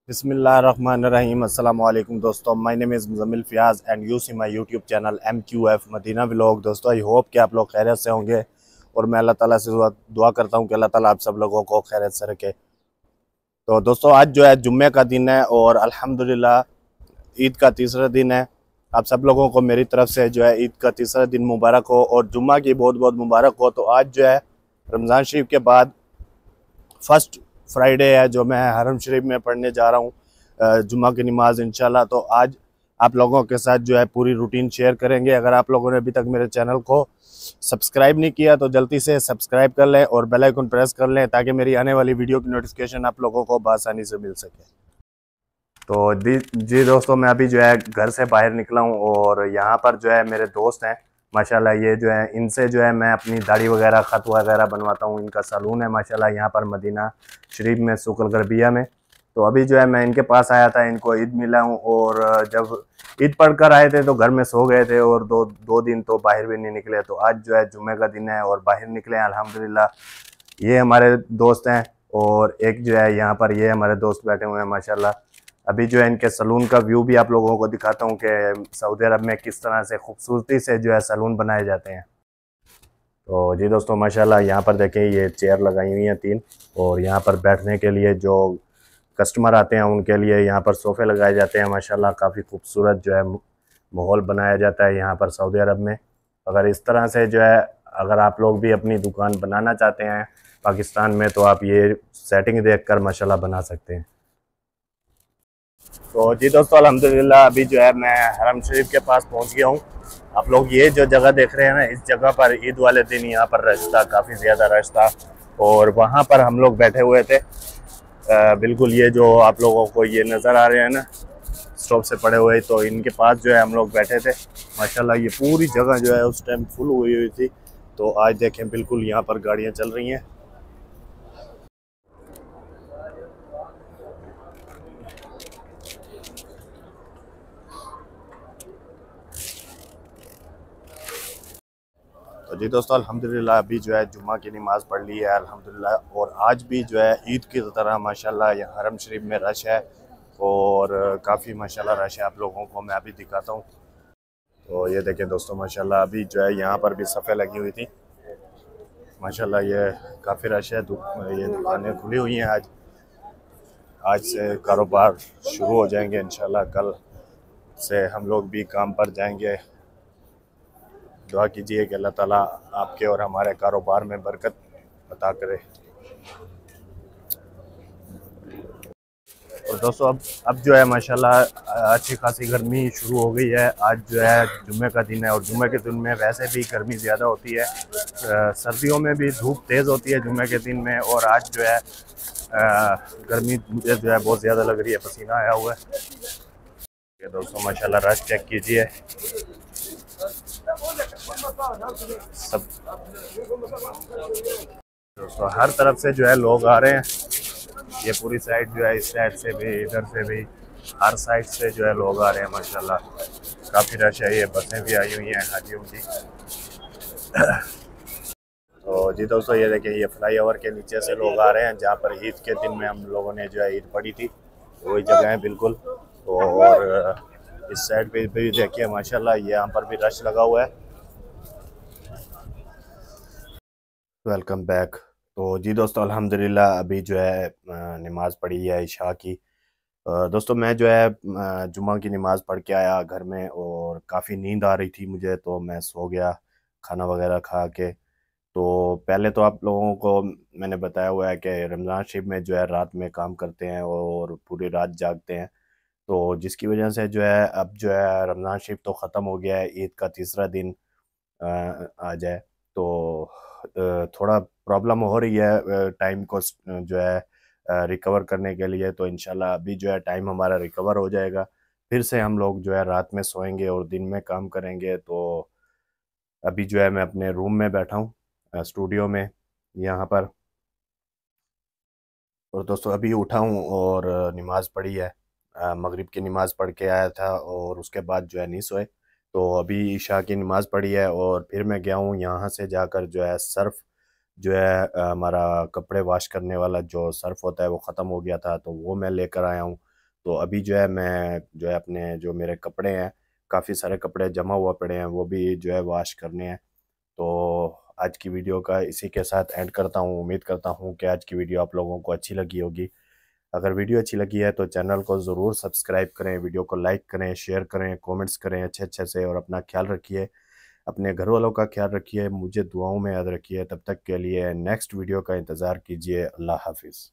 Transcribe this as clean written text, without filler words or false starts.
बिस्मिल्लाहिर्रहमानिर्रहीम। अस्सलाम वालेकुम दोस्तों, my name is Muzammil Fiyaz and you see my YouTube channel MQF Madina vlog. दोस्तों आई होप कि आप लोग खैरियत से होंगे और मैं अल्लाह ताला से दुआ करता हूँ कि अल्लाह ताला आप सब लोगों को खैरियत से रखे। तो दोस्तों आज जो है जुम्मे का दिन है और अल्हम्दुलिल्लाह ईद का तीसरा दिन है। आप सब लोगों को मेरी तरफ से जो है ईद का तीसरा दिन मुबारक हो और जुम्मा की बहुत बहुत मुबारक हो। तो आज जो है रमज़ान शरीफ के बाद फर्स्ट फ्राइडे है जो मैं हरम शरीफ में पढ़ने जा रहा हूँ जुम्मा की नमाज इंशाल्लाह। तो आज आप लोगों के साथ जो है पूरी रूटीन शेयर करेंगे। अगर आप लोगों ने अभी तक मेरे चैनल को सब्सक्राइब नहीं किया तो जल्दी से सब्सक्राइब कर लें और बेल आइकन प्रेस कर लें ताकि मेरी आने वाली वीडियो की नोटिफिकेशन आप लोगों को बआसानी से मिल सके। तो जी दोस्तों, मैं अभी जो है घर से बाहर निकला हूँ और यहाँ पर जो है मेरे दोस्त हैं माशाल्लाह। ये जो है इनसे जो है मैं अपनी दाढ़ी वगैरह ख़त वगैरह बनवाता हूँ। इनका सैलून है माशाल्लाह यहाँ पर मदीना शरीफ में सुकल गरबिया में। तो अभी जो है मैं इनके पास आया था, इनको ईद मिला हूँ और जब ईद पढ़ कर आए थे तो घर में सो गए थे और दो दिन तो बाहर भी नहीं निकले। तो आज जो है जुम्मे का दिन है और बाहर निकले हैं अल्हम्दुलिल्लाह। ये हमारे दोस्त हैं और एक जो है यहाँ पर ये हमारे दोस्त बैठे हुए हैं माशाल्लाह। अभी जो है इनके सैलून का व्यू भी आप लोगों को दिखाता हूँ कि सऊदी अरब में किस तरह से खूबसूरती से जो है सैलून बनाए जाते हैं। तो जी दोस्तों माशाल्लाह यहाँ पर देखें ये चेयर लगाई हुई हैं 3 और यहाँ पर बैठने के लिए जो कस्टमर आते हैं उनके लिए यहाँ पर सोफ़े लगाए जाते हैं माशाल्लाह। काफ़ी खूबसूरत जो है माहौल बनाया जाता है यहाँ पर सऊदी अरब में। अगर इस तरह से जो है अगर आप लोग भी अपनी दुकान बनाना चाहते हैं पाकिस्तान में तो आप ये सेटिंग देखकर माशाल्लाह बना सकते हैं। तो जी दोस्तों अल्हम्दुलिल्लाह अभी जो है मैं हरम शरीफ के पास पहुंच गया हूं। आप लोग ये जो जगह देख रहे हैं ना, इस जगह पर ईद वाले दिन यहाँ पर रश था, काफ़ी ज़्यादा रश था और वहाँ पर हम लोग बैठे हुए थे। बिल्कुल ये जो आप लोगों को ये नज़र आ रहे हैं ना स्टॉप से पड़े हुए, तो इनके पास जो है हम लोग बैठे थे माशाल्लाह। ये पूरी जगह जो है उस टाइम फुल हुई थी। तो आज देखें बिल्कुल यहाँ पर गाड़ियाँ चल रही हैं। तो जी दोस्तों अल्हम्दुलिल्लाह अभी जो है जुम्मा की नमाज़ पढ़ ली है अल्हम्दुलिल्लाह। और आज भी जो है ईद की तरह माशाल्लाह यहाँ हरम शरीफ में रश है और काफ़ी माशाल्लाह रश है। आप लोगों को मैं अभी दिखाता हूँ। तो ये देखें दोस्तों माशाल्लाह अभी जो है यहाँ पर भी सफ़े लगी हुई थी माशाल्लाह। ये काफ़ी रश है, ये दुकानें खुली हुई हैं। आज से कारोबार शुरू हो जाएंगे इंशाल्लाह। कल से हम लोग भी काम पर जाएंगे। दुआ कीजिए कि अल्लाह ताला आपके और हमारे कारोबार में बरकत अता करे। और दोस्तों अब जो है माशाल्लाह अच्छी खासी गर्मी शुरू हो गई है। आज जो है जुम्मे का दिन है और जुम्मे के दिन में वैसे भी गर्मी ज़्यादा होती है। सर्दियों में भी धूप तेज़ होती है जुम्मे के दिन में और आज जो है गर्मी मुझे जो है बहुत ज़्यादा लग रही है, पसीना आया हुआ है। दोस्तों माशाल्लाह रश चेक कीजिए। सब दोस्तों हर तरफ से जो है लोग आ रहे हैं। ये पूरी साइड जो है, इस साइड से भी इधर से भी हर साइड से जो है लोग आ रहे हैं माशाल्लाह। काफ़ी रश है। ये बसें भी आई हुई हैं हाजियों की। तो जी दोस्तों ये देखिए ये फ्लाई ओवर के नीचे से लोग आ रहे हैं जहाँ पर ईद के दिन में हम लोगों ने जो है ईद पढ़ी थी, वही जगह है बिल्कुल। और इस साइड पे भी देखिए माशाल्लाह यहाँ पर भी रश लगा हुआ है। Welcome back. तो जी दोस्तों अल्हम्दुलिल्लाह अभी जो है नमाज़ पढ़ी है इशा की। दोस्तों मैं जो है जुम्मा की नमाज़ पढ़ के आया घर में और काफ़ी नींद आ रही थी मुझे, तो मैं सो गया खाना वगैरह खा के। तो पहले तो आप लोगों को मैंने बताया हुआ है कि रमज़ान शरीफ में जो है रात में काम करते हैं और पूरी रात जागते हैं। तो जिसकी वजह से जो है अब जो है रमज़ान शरीफ तो ख़त्म हो गया है, ईद का तीसरा दिन आ जाए तो थोड़ा प्रॉब्लम हो रही है टाइम को जो है रिकवर करने के लिए। तो इंशाल्लाह अभी जो है टाइम हमारा रिकवर हो जाएगा, फिर से हम लोग जो है रात में सोएंगे और दिन में काम करेंगे। तो अभी जो है मैं अपने रूम में बैठा हूँ स्टूडियो में यहाँ पर। और दोस्तों अभी उठा हूँ और नमाज़ पढ़ी है, मगरिब की नमाज़ पढ़ के आया था और उसके बाद जो है नहीं सोए। तो अभी ईशा की नमाज़ पढ़ी है और फिर मैं गया हूँ यहाँ से जाकर जो है सर्फ़ जो है हमारा कपड़े वॉश करने वाला जो सर्फ़ होता है वो ख़त्म हो गया था, तो वो मैं लेकर आया हूँ। तो अभी जो है मैं जो है अपने जो मेरे कपड़े हैं, काफ़ी सारे कपड़े जमा हुआ पड़े हैं, वो भी जो है वॉश करने हैं। तो आज की वीडियो का इसी के साथ एंड करता हूँ। उम्मीद करता हूँ कि आज की वीडियो आप लोगों को अच्छी लगी होगी। अगर वीडियो अच्छी लगी है तो चैनल को ज़रूर सब्सक्राइब करें, वीडियो को लाइक करें, शेयर करें, कमेंट्स करें अच्छे अच्छे से, और अपना ख्याल रखिए, अपने घर वालों का ख्याल रखिए, मुझे दुआओं में याद रखिए। तब तक के लिए नेक्स्ट वीडियो का इंतज़ार कीजिए। अल्लाह हाफिज़।